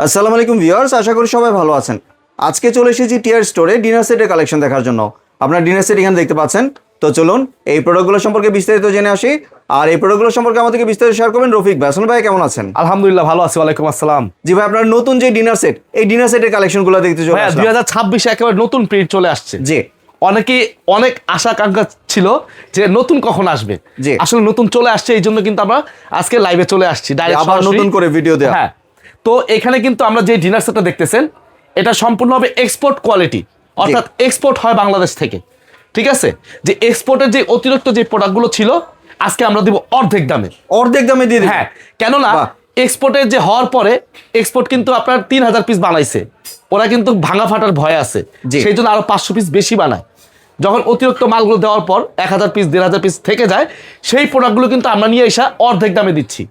আসসালামু আলাইকুম ভিউয়ার্স, আশা করি সবাই ভালো আছেন। আজকে চলে এসেছি টিয়ার স্টোরে ডিনার সেটের কালেকশন দেখার জন্য। আপনারা ডিনার সেট এখানে দেখতে পাচ্ছেন। তো চলুন এই প্রোডাক্টগুলো সম্পর্কে বিস্তারিত জেনে আসি। আর এই প্রোডাক্টগুলো সম্পর্কে আমাদেরকে বিস্তারিত শেয়ার করবেন রফিক ভাই। আসল ভাই কেমন আছেন? আলহামদুলিল্লাহ ভালো আছি। ওয়ালাইকুম আসসালাম। জি ভাই, আপনার নতুন যে ডিনার সেট, এই ডিনার সেটের কালেকশনগুলো দেখতে চলে আসলাম। 2026 একেবারে নতুন প্রিন্ট চলে আসছে। জি, অনেক আশা আকাঙ্ক্ষা ছিল যে নতুন কখন আসবে। জি, আসলে নতুন চলে আসছে, এই জন্য কিন্তু আমরা আজকে লাইভে চলে আসছি ডাইরেক্ট, আবার নতুন করে ভিডিও দেয়া। হ্যাঁ, তো এখানে কিন্তু আমরা যে ডিনার সেটটা দেখতেছেন এটা সম্পূর্ণভাবে এক্সপোর্ট কোয়ালিটি, অর্থাৎ এক্সপোর্ট হয় বাংলাদেশ থেকে। ঠিক আছে, যে এক্সপোর্টের যে অতিরিক্ত যে প্রোডাক্টগুলো ছিল আজকে আমরা দিব অর্ধেক দামে। অর্ধেক দামে দিয়ে দিবেন? হ্যাঁ, কেননা এক্সপোর্টের যে হওয়ার পরে এক্সপোর্ট কিন্তু আপনার 3000 পিস বানাইছে, ওরা কিন্তু ভাঙা ফাটার ভয় আছে, সেই জন্য আরো 500 পিস বেশি বানায়। যখন অতিরিক্ত মালগুলো দেওয়ার পর 1000 পিস 1500 পিস থেকে যায়, সেই প্রোডাক্টগুলো কিন্তু আমরা নিয়ে এসে অর্ধেক দামে দিচ্ছি।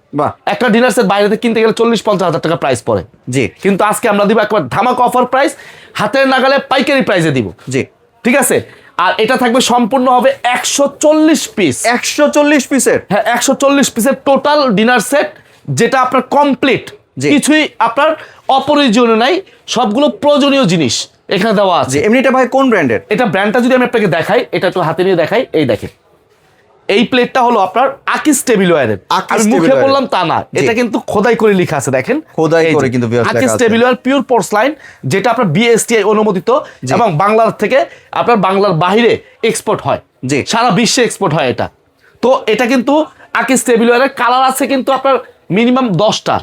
একটা ডিনার সেট বাইরে থেকে কিনতে গেলে 40-50 হাজার টাকা প্রাইস পড়ে। জি, কিন্তু আজকে আমরা দিব একবার ধামাকা অফার প্রাইস, হাতের নাগালে পাইকারি প্রাইসে দিব। জি, ঠিক আছে, আর এটা থাকবে সম্পূর্ণ হবে 140 পিস। 140 পিসের? হ্যাঁ, 140 পিসের টোটাল ডিনার সেট, যেটা আপনার কমপ্লিট, কিছুই আপনার অপ্রয়োজনীয় নাই, সবগুলো প্রয়োজনীয় জিনিস এখানে দেওয়া আছে। এমনিটা ভাই কোন ব্র্যান্ডের? এটা ব্র্যান্ডটা যদি আমি আপনাকে দেখাই, এটা একটু হাতে নিয়ে দেখাই, এই দেখেন এই প্লেটটা হলো আপনার আকিস টেবিলওয়্যারের। আমি মুখে বললাম তা না, এটা কিন্তু খোদাই করে লেখা আছে, দেখেন খোদাই করে কিন্তু আকিস টেবিলওয়্যার পিওর পোর্সলাইন, যেটা আপনার বিএসটিআই অনুমোদিত এবং বাংলার থেকে আপনার বাংলার বাইরে এক্সপোর্ট হয়, সারা বিশ্বে এক্সপোর্ট হয় এটা। তো এটা কিন্তু আকিস টেবিলওয়্যারের কালার আছে কিন্তু আপনার মিনিমাম 10টা,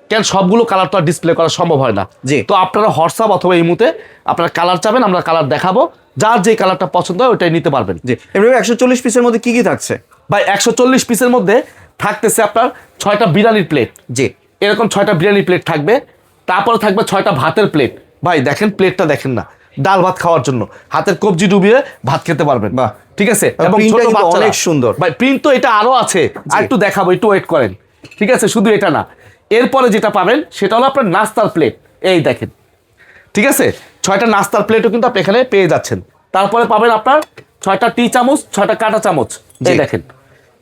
কেন সবগুলো কালার তো আর ডিসপ্লে করা সম্ভব হয় না। তো আপনারা হোয়াটসঅ্যাপ অথবা এই মুহূর্তে আপনারা কালার চাবেন, আমরা কালার দেখাবো, যার যে কালারটা পছন্দ হয় ওটাই নিতে পারবেন। এমনি 140 পিসের মধ্যে কি কি থাকছে ভাই? 140 পিসের মধ্যে থাকতেছে আপনার 6টা বিরিয়ানির প্লেট। এরকম 6টা বিরিয়ানি প্লেট থাকবে, তারপরে থাকবে 6টা ভাতের প্লেট। ভাই দেখেন প্লেটটা দেখেন না, ডাল ভাত খাওয়ার জন্য হাতের কবজি ডুবিয়ে ভাত খেতে পারবেন। ঠিক আছে, এবং ছোট বাচ্চা, অনেক সুন্দর। ভাই প্রিন্ট তো এটা আরো আছে, আর একটু দেখাবো, একটু ওয়েট করেন। ঠিক আছে, শুধু এটা না, এরপরে যেটা পাবেন সেটা হলো আপনার নাস্তার প্লেট। এই দেখেন, ঠিক আছে, 6টা নাস্তার প্লেটও কিন্তু আপনি এখানে পেয়ে যাচ্ছেন। তারপরে পাবেন আপনার 6টা টি চামচ, 6টা কাঁটা চামচ। এই দেখেন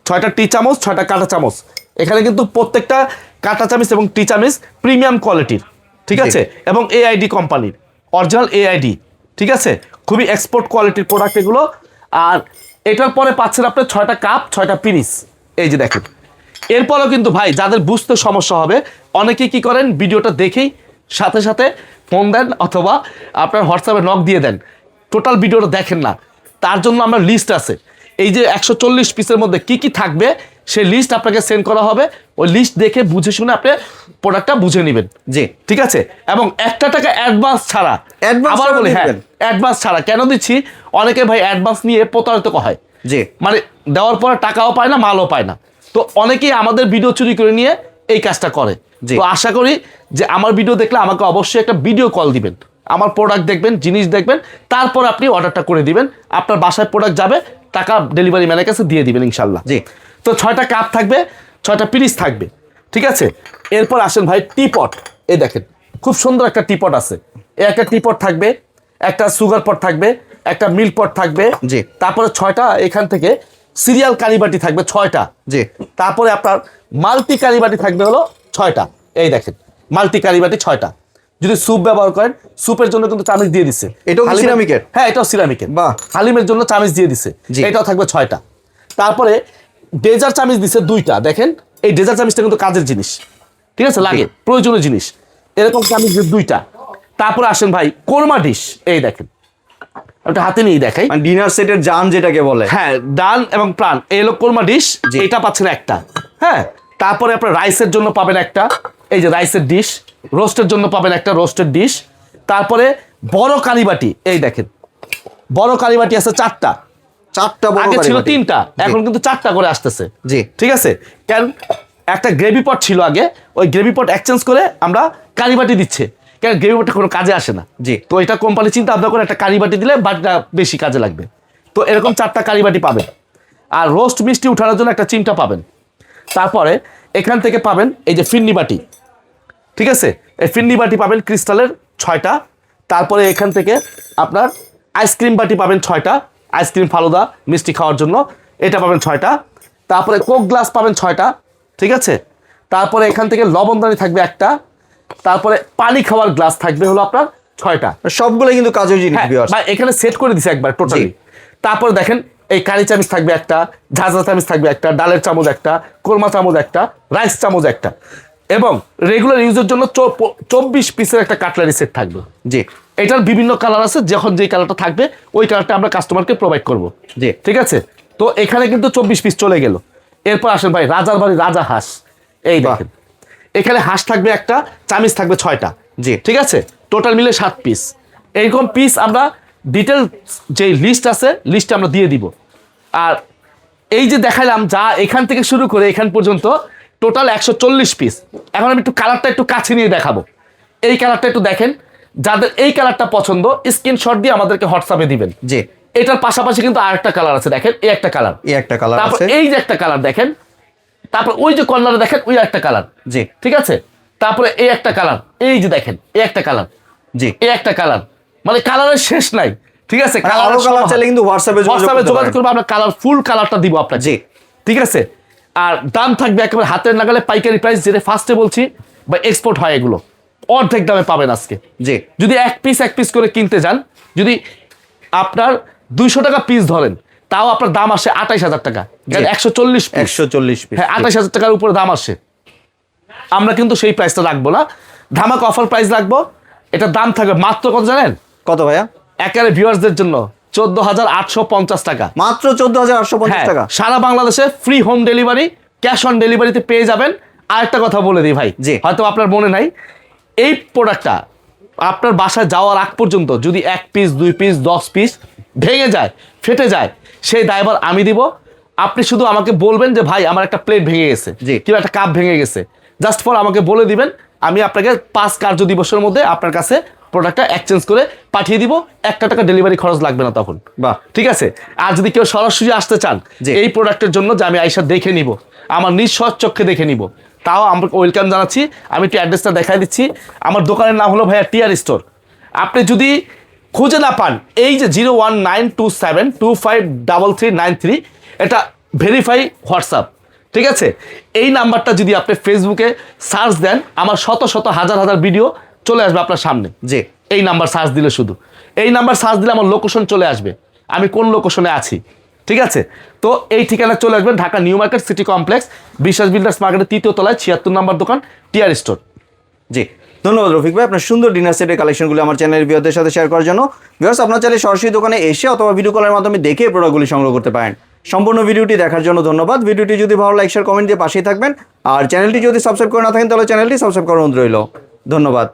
6টা টি চামচ, 6টা কাঁটা চামচ। এখানে কিন্তু প্রত্যেকটা কাঁটা চামচ এবং টি চামচ প্রিমিয়াম কোয়ালিটির, ঠিক আছে, এবং এআইডি কোম্পানির অরিজিনাল এআইডি। ঠিক আছে, খুবই এক্সপোর্ট কোয়ালিটির প্রোডাক্ট এগুলো। আর এটার পরে পাচ্ছেন আপনার 6টা কাপ, 6টা পিরিস। এই যে দেখেন, এরপরও কিন্তু ভাই যাদের বুঝতে সমস্যা হবে, অনেকেই কি করেন, ভিডিওটা দেখেই সাথে সাথে ফোন দেন অথবা আপনার হোয়াটসঅ্যাপে নক দিয়ে দেন, টোটাল ভিডিওটা দেখেন না। তার জন্য আমরা লিস্ট আছে, এই যে 140 পিসের মধ্যে কি কি থাকবে সেই লিস্ট আপনাকে সেন্ড করা হবে। ওই লিস্ট দেখে বুঝে শুনে আপনি প্রোডাক্টটা বুঝে নেবেন। ঠিক আছে, এবং 1 টাকা অ্যাডভান্স ছাড়া, আবার বলি হ্যাঁ, অ্যাডভান্স ছাড়া কেন দিচ্ছি, অনেকে ভাই অ্যাডভান্স নিয়ে প্রতারিত হয়, মানে দেওয়ার পরে টাকাও পায় না, মালও পায় না। তো অনেকেই আমাদের ভিডিও চুরি করে নিয়ে এই কাজটা করে। তো আশা করি যে আমার ভিডিও দেখলে আমাকে অবশ্যই একটা ভিডিও কল দিবেন, আমার প্রোডাক্ট দেখবেন, জিনিস দেখবেন, তারপর আপনি অর্ডারটা করে দিবেন। আপনার বাসায় প্রোডাক্ট যাবে, টাকা ডেলিভারি ম্যানের কাছে দিয়ে দিবেন ইনশাল্লাহ। তো 6টা কাপ থাকবে, 6টা পিরিস থাকবে। ঠিক আছে, এরপর আসেন ভাই টিপট। এই দেখেন খুব সুন্দর একটা টিপট আছে। একটা টিপট থাকবে, একটা সুগার পট থাকবে, একটা মিল্ক পট থাকবে। তারপরে 6টা এখান থেকে সিরিয়াল কারিবাটি থাকবে 6টা। তারপরে আপনার মাল্টি কারিবাটি থাকবে হলো 6টা। এই দেখেন মাল্টি কারিবাটি 6টা। যদি স্যুপ ব্যবহার করেন, স্যুপের জন্য কিন্তু চামচ দিয়ে দিচ্ছে। এটাও সিরামিকের? হ্যাঁ, এটাও সিরামিকের। হালিমের জন্য চামচ দিয়ে দিচ্ছে, এটাও থাকবে 6টা। তারপরে ডেজার চামচ দিচ্ছে 2টা। দেখেন এই ডেজার চামচটা কিন্তু কাজের জিনিস, ঠিক আছে, লাগে, প্রয়োজনীয় জিনিস। এরকম চামচ 2টা। তারপরে আসেন ভাই কোরমা ডিশ। এই দেখেন, একটা হাতে নিয়ে দেখাই, ডিনার সেটের জান যেটাকে বলে। হ্যাঁ, ডান এবং প্রাণ, এই হলো কোরমা ডিশ। এটা পাচ্ছেন একটা। হ্যাঁ, তারপরে আপনার রাইসের জন্য পাবেন একটা, এই যে রাইসের ডিশ। রোস্টের জন্য পাবেন একটা রোস্টের ডিশ। তারপরে বড় কারিবাটি, এই দেখেন বড় কারিবাটি আছে 4টা। আগে ছিল 3টা, এখন কিন্তু 4টা করে আসতেছে। ঠিক আছে, কেন একটা গ্রেভি পট ছিল আগে, ওই গ্রেভি পট এক্সচেঞ্জ করে আমরা কারিবাটি দিচ্ছে, কেন গ্রেভি পটটা কোনো কাজে আসে না। তো এটা কোম্পানি চিন্তা ভাবনা করে একটা কারিবাটি দিলে বাটিটা বেশি কাজে লাগবে। তো এরকম 4টা কারিবাটি পাবেন। আর রোস্ট মিষ্টি উঠানোর জন্য একটা চিমটা পাবেন। তারপরে এখান থেকে পাবেন এই যে ফিন্নি বাটি। ঠিক আছে, এই ফিন্নি বাটি পাবেন ক্রিস্টালের 6টা। তারপরে এখান থেকে আপনার আইসক্রিম বাটি পাবেন 6টা, আইসক্রিম ফালুদা মিষ্টি খাওয়ার জন্য, এটা পাবেন 6টা। তারপরে কোক গ্লাস পাবেন 6টা। ঠিক আছে, তারপরে এখান থেকে লবণদানি থাকবে একটা, তারপরে পানি খাওয়ার গ্লাস থাকবে হলো আপনার 6টা। সবগুলো কিন্তু কাজের জিনিস ভিউয়ার্স। ভাই এখানে সেট করে দিছে একবার টোটালি। তারপর দেখেন এই কারি চামচ থাকবে একটা, ঝাঁঝরা চামচ থাকবে একটা, ডালের চামচ একটা, কোরমা চামচ একটা, রাইস চামচ একটা, এবং রেগুলার ইউজের জন্য 24 পিসের একটা কাটলারি সেট থাকবে। জি, এটার বিভিন্ন কালার আছে, যখন যেই কালারটা থাকবে ওই কালারটা আমরা কাস্টমারকে প্রোভাইড করব। জি, ঠিক আছে, তো এখানে কিন্তু 24 পিস চলে গেল। এরপর আসেন ভাই রাজার বাড়ি রাজা হাঁস, এই দেখেন এখানে হাঁস থাকবে একটা, চামিচ থাকবে 6টা। জি, ঠিক আছে, টোটাল মিলে 7 পিস। এইরকম পিস আমরা ডিটেল যে লিস্ট আছে লিস্টে আমরা দিয়ে দিব। আর এই যে দেখাইলাম যা এখান থেকে শুরু করে এখান পর্যন্ত টোটাল 140 পিস। এখন আমি একটু কালারটা একটু কাছে নিয়ে দেখাবো। এই কালারটা একটু দেখেন, যাদের এই কালারটা পছন্দ স্ক্রিনশট দিয়ে আমাদেরকে হোয়াটসঅ্যাপে দিবেন। জি, এটার পাশাপাশি কিন্তু আরেকটা কালার আছে, দেখেন এই একটা কালার, এই একটা কালার তারপর আছে। এই যে একটা কালার দেখেন, তারপর ওই যে কর্নারে দেখেন ওই একটা কালার। জি, ঠিক আছে, তারপরে এই একটা কালার, এই যে দেখেন এই একটা কালার, জি, এই একটা কালার, মানে কালারের শেষ নাই। ঠিক আছে, আরো কালার চাইলে কিন্তু হোয়াটসঅ্যাপে যোগাযোগ করবো, আমরা কালার ফুল কালারটা দিব আপনাকে। জি, ঠিক আছে, আর দাম থাকবে একেবারে হাতের নাগালে পাইকারি প্রাইস, যেটা ফার্স্টে বলছি বা এক্সপোর্ট হয় এগুলো অর্ধেক দামে পাবেন আজকে। জি, যদি এক পিস করে কিনতে যান, যদি আপনার 200 টাকা পিস ধরেন, তাও আপনার দাম আসে 28,000 টাকা। 140 পিস, 140 পিস। হ্যাঁ 28,000 টাকার উপরে দাম আসে। আমরা কিন্তু সেই প্রাইসটা রাখবো না, ধামাকা অফার প্রাইস রাখবো। এটার দাম থাকবে মাত্র কত জানেন? কত ভাইয়া? একেবারে ভিউয়ার্সদের জন্য 14,850 টাকা। মাত্র 14,850 টাকা। সারা বাংলাদেশে free home delivery, cash on ডেলিভারিতে পেয়ে যাবেন। আরেকটা কথা বলে দিই ভাই, জি। হয়তো আপনার মনে নাই, এই প্রোডাক্টটা আপনার বাসায় যাওয়ার আগ পর্যন্ত যদি 1 পিস 2 পিস 10 পিস ভেঙে যায়, ফেটে যায়, সেই দায়ভার আমি দিব। আপনি শুধু আমাকে বলবেন যে ভাই আমার একটা প্লেট ভেঙে গেছে, জি। কিংবা একটা কাপ ভেঙে গেছে, জাস্ট ফর আমাকে বলে দিবেন, আমি আপনাকে 5 কার্য দিবসের মধ্যে আপনার কাছে প্রোডাক্টটা এক্সচেঞ্জ করে পাঠিয়ে দিব। 1 টাকা ডেলিভারি খরচ লাগবে না তখন। বাহ, ঠিক আছে, আর যদি কেউ সরাসরি আসতে চান জি। এই প্রোডাক্টের জন্য, যে আমি আইসা দেখে নিব, আমার নিজ চক্ষে দেখে নিব, তাও আমরা ওয়েলকাম জানাচ্ছি। আমি একটু অ্যাড্রেসটা দেখাই দিচ্ছি। আমার দোকানের নাম হলো ভাইয়া টিআর স্টোর। আপনি যদি খুঁজে না পান, এই যে 01927253393, এটা ভেরিফাই হোয়াটসঅ্যাপ। ঠিক আছে, এই নাম্বারটা যদি আপনি ফেসবুকে সার্চ দেন, আমার শত শত হাজার হাজার ভিডিও চলে আসবে আপনার সামনে। জি, এই নাম্বার সার্চ দিলে, শুধু এই নাম্বার সার্চ দিলে আমার লোকেশন চলে আসবে, আমি কোন লোকেশনে আছি। ঠিক আছে, তো এই ঠিকানা চলে আসবেন, Dhaka new market city complex, বিশ্বাস বিল্ডার্স মার্কেটের 3য় তলায় 76 নম্বর দোকান, টিআর স্টোর। জি, ধন্যবাদ রফিক ভাই আপনার সুন্দর ডিনার সেটের কালেকশনগুলো আমার চ্যানেলের ভিউয়ারদের সাথে শেয়ার করার জন্য। ভিউয়ার্স, আপনার চাইলে সরাসরি দোকানে এসে অথবা ভিডিও কলের মাধ্যমে দেখে প্রোডাক্টগুলি সংগ্রহ করতে পারেন। সম্পূর্ণ ভিডিওটি দেখার জন্য ধন্যবাদ। ভিডিওটি যদি ভালো লাইক শেয়ার কমেন্ট দিয়ে পাশেই থাকবেন, আর চ্যানেলটি যদি সাবস্ক্রাইব করে না থাকেন তাহলে চ্যানেলটি সাবস্ক্রাইব করার অনুরোধ রইল। ধন্যবাদ।